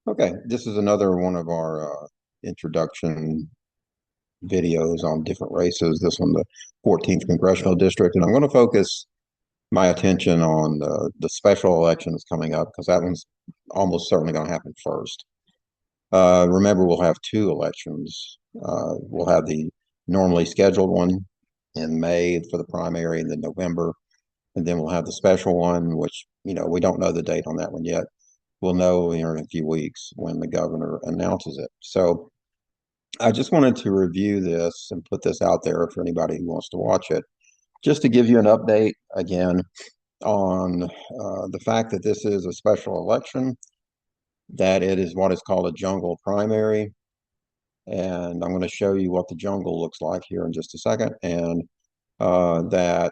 Okay, this is another one of our introduction videos on different races. This one, the 14th Congressional District, and I'm going to focus my attention on the special elections coming up because that one's almost certainly going to happen first. Remember, we'll have two elections. We'll have the normally scheduled one in May for the primary, and then November, and then we'll have the special one, which we don't know the date on that one yet. We'll know here in a few weeks when the governor announces it. So I just wanted to review this and put this out there for anybody who wants to watch it, just to give you an update again on the fact that this is a special election, that it is what is called a jungle primary. And I'm going to show you what the jungle looks like here in just a second. And that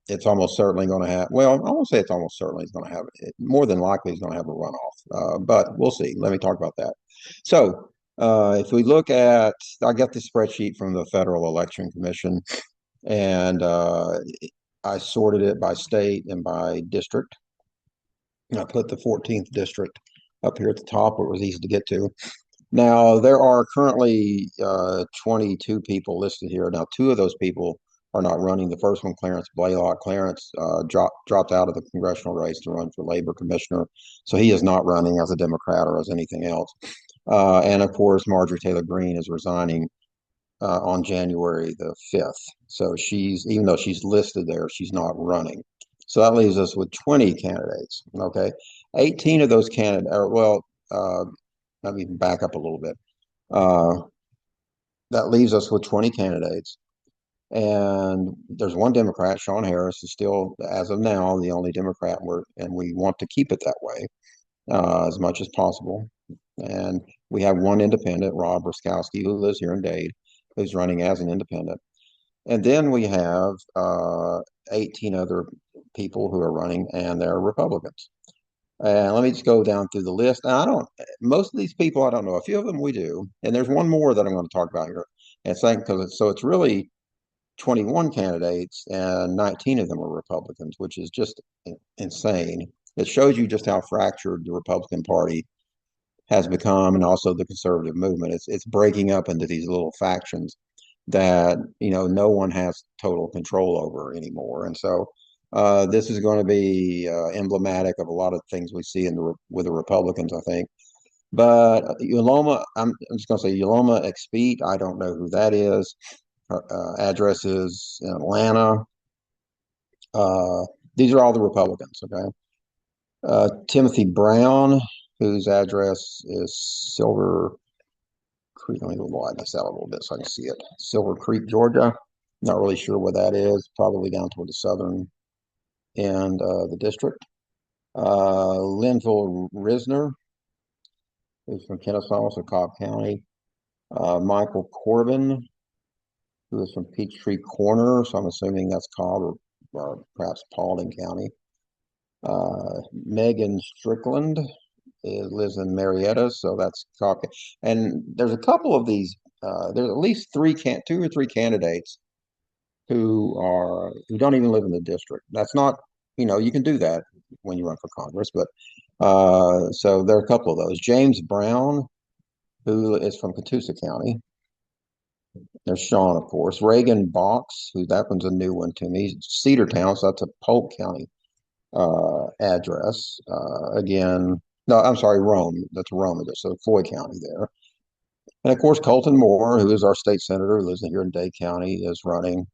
it's almost certainly going to have, well, I won't say it's almost certainly it's going to have, more than likely it's going to have a runoff, but we'll see. Let me talk about that. So if we look at, I got this spreadsheet from the Federal Election Commission, and I sorted it by state and by district. And I put the 14th district up here at the top where it was easy to get to. Now, there are currently 22 people listed here. Now, two of those people are not running. The first one, Clarence Blaylock. Clarence dropped out of the congressional race to run for labor commissioner. So he is not running as a Democrat or as anything else. And of course, Marjorie Taylor Greene is resigning on January the 5th. So even though she's listed there, she's not running. So that leaves us with 20 candidates. Okay. 18 of those candidates, let me back up a little bit. Uh, that leaves us with 20 candidates. And there's one Democrat, Sean Harris, is still, as of now, the only Democrat, and we want to keep it that way as much as possible. And we have one independent, Rob Ruskowski, who lives here in Dade, who's running as an independent. And then we have 18 other people who are running, and they're Republicans. And let me just go down through the list. Now, most of these people, I don't know. A few of them we do. And there's one more that I'm going to talk about here. And it's really 21 candidates and 19 of them are Republicans, which is just insane. It shows you just how fractured the Republican Party has become, and also the conservative movement. It's breaking up into these little factions that no one has total control over anymore. And so this is going to be emblematic of a lot of things we see with the Republicans, I think. But Uloma, I'm just going to say Uloma Expeet. I don't know who that is. Her address is in Atlanta. These are all the Republicans. Okay. Timothy Brown, whose address is Silver Creek. Let me widen this out a little bit so I can see it. Silver Creek, Georgia. Not really sure where that is. Probably down toward the southern end of the district. Linville Risner, who's from Kennesaw, so Cobb County. Michael Corbin, who is from Peachtree Corner, so I'm assuming that's Cobb or perhaps Paulding County. Megan Strickland lives in Marietta, so that's Cobb. And there's a couple of these. There's at least two or three candidates who don't even live in the district. That's not, you can do that when you run for Congress, but so there are a couple of those. James Brown, who is from Catoosa County. There's Sean, of course. Reagan Box, that one's a new one to me. Cedartown, so that's a Polk County address. Again, no, I'm sorry, Rome. That's Rome, so Floyd County there. And of course, Colton Moore, who is our state senator, who lives here in Dade County, is running.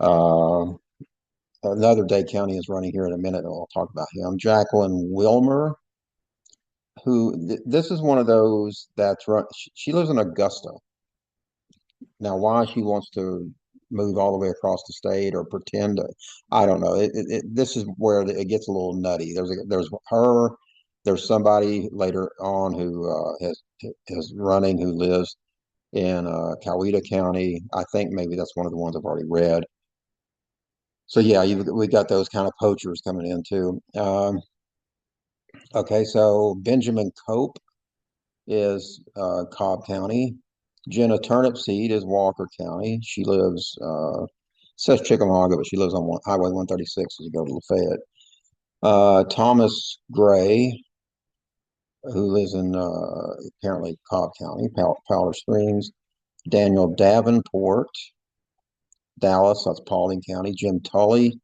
Uh, Another Dade County is running here in a minute, and I'll talk about him. Jacqueline Wilmer, this is one of those that's run. She lives in Augusta. Now, why she wants to move all the way across the state or pretend to, I don't know. This is where it gets a little nutty. There's her. There's somebody later on who is running who lives in Coweta County. I think maybe that's one of the ones I've already read. So yeah, we got those kind of poachers coming in too. Okay, so Benjamin Cope is Cobb County. Jenna Turnipseed is Walker County. She lives, says Chickamauga, but she lives on Highway 136 as you go to Lafayette. Thomas Gray who lives in apparently Cobb County, Powder Springs. Daniel Davenport, Dallas, that's Paulding County. Jim Tully,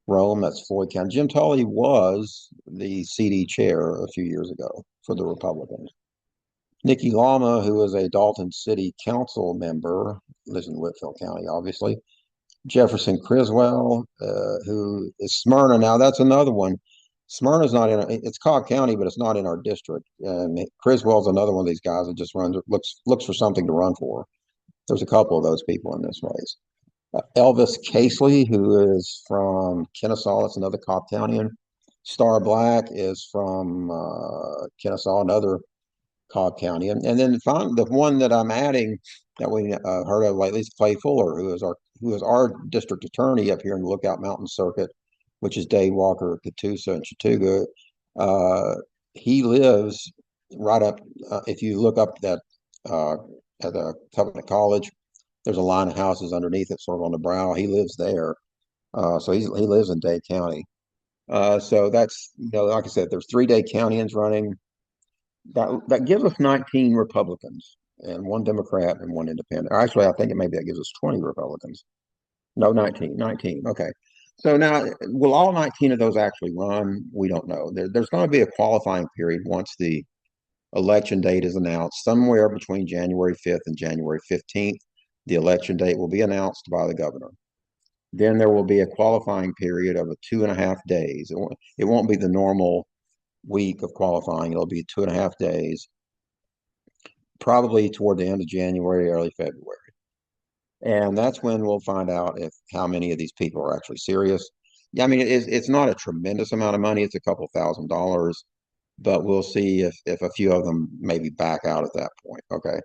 Rome, that's Floyd County. Jim Tully was the CD chair a few years ago for the Republicans. Nikki Lama, who is a Dalton City Council member, lives in Whitfield County, obviously. Jefferson Criswell, who is Smyrna. Now, that's another one. Smyrna's not in, it's Cobb County, but it's not in our district. And Criswell's another one of these guys that just runs, looks for something to run for. There's a couple of those people in this race. Elvis Casely, who is from Kennesaw, that's another Cobb Countyan. Star Black is from Kennesaw, another Cobb County. And then the one that I'm adding that we heard of lately is Clay Fuller, who is our district attorney up here in the Lookout Mountain Circuit, which is Dade, Walker, Catoosa, and Chattooga. He lives right up. If you look up that at the Covenant College, there's a line of houses underneath it, sort of on the brow. He lives there, so he lives in Dade County. So that's, like I said, there's 3 Dade Countyans running. That gives us 19 Republicans and 1 Democrat and 1 Independent. Actually, I think maybe that gives us 20 Republicans. No, 19, 19. Okay. So now, will all 19 of those actually run? We don't know. There's going to be a qualifying period once the election date is announced, somewhere between January 5th and January 15th. The election date will be announced by the governor. Then there will be a qualifying period of 2.5 days. It won't be the normal week of qualifying. It'll be 2.5 days, probably toward the end of January, early February. And that's when we'll find out if how many of these people are actually serious. Yeah, I mean, it's not a tremendous amount of money. It's a couple $1,000s, but we'll see if a few of them maybe back out at that point. Okay.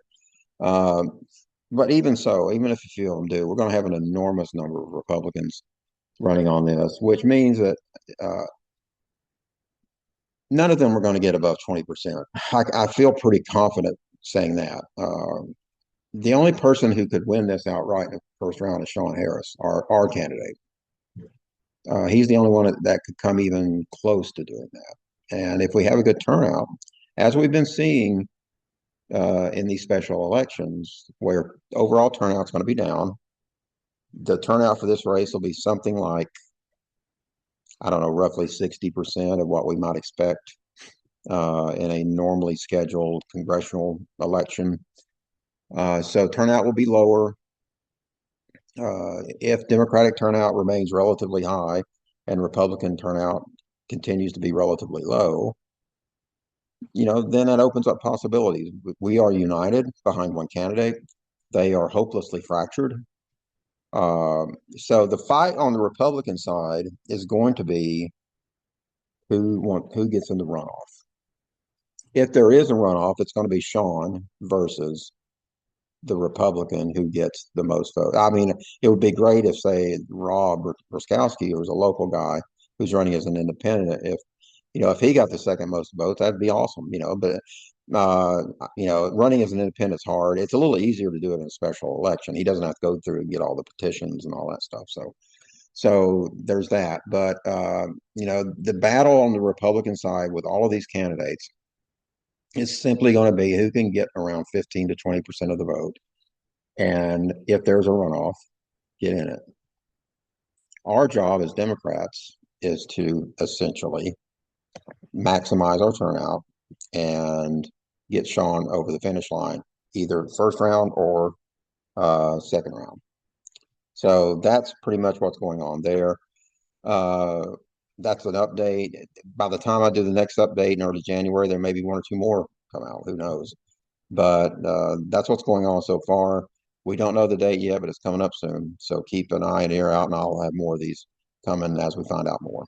But even so, even if a few of them do, we're going to have an enormous number of Republicans running on this, which means that none of them are going to get above 20%. I feel pretty confident saying that. The only person who could win this outright in the first round is Sean Harris, our candidate. He's the only one that could come even close to doing that. And if we have a good turnout, as we've been seeing in these special elections, where overall turnout's going to be down, the turnout for this race will be something like, I don't know, roughly 60% of what we might expect in a normally scheduled congressional election. So turnout will be lower. If Democratic turnout remains relatively high and Republican turnout continues to be relatively low, then that opens up possibilities. We are united behind one candidate. They are hopelessly fractured. So the fight on the Republican side is going to be who gets in the runoff. If there is a runoff, it's going to be Sean versus the Republican who gets the most votes. I mean, it would be great if, say, Rob Ruskowski, who was a local guy who's running as an independent, if he got the second most votes, that'd be awesome. But running as an independent is hard. It's a little easier to do it in a special election. He doesn't have to go through and get all the petitions and all that stuff. So there's that. But the battle on the Republican side with all of these candidates is simply going to be who can get around 15 to 20% of the vote. And if there's a runoff, get in it. Our job as Democrats is to essentially maximize our turnout and get Sean over the finish line, either first round or second round. So that's pretty much what's going on there. That's an update. By the time I do the next update in early January, there may be 1 or 2 more come out. Who knows? But that's what's going on so far. We don't know the date yet, but it's coming up soon. So keep an eye and ear out, and I'll have more of these coming as we find out more.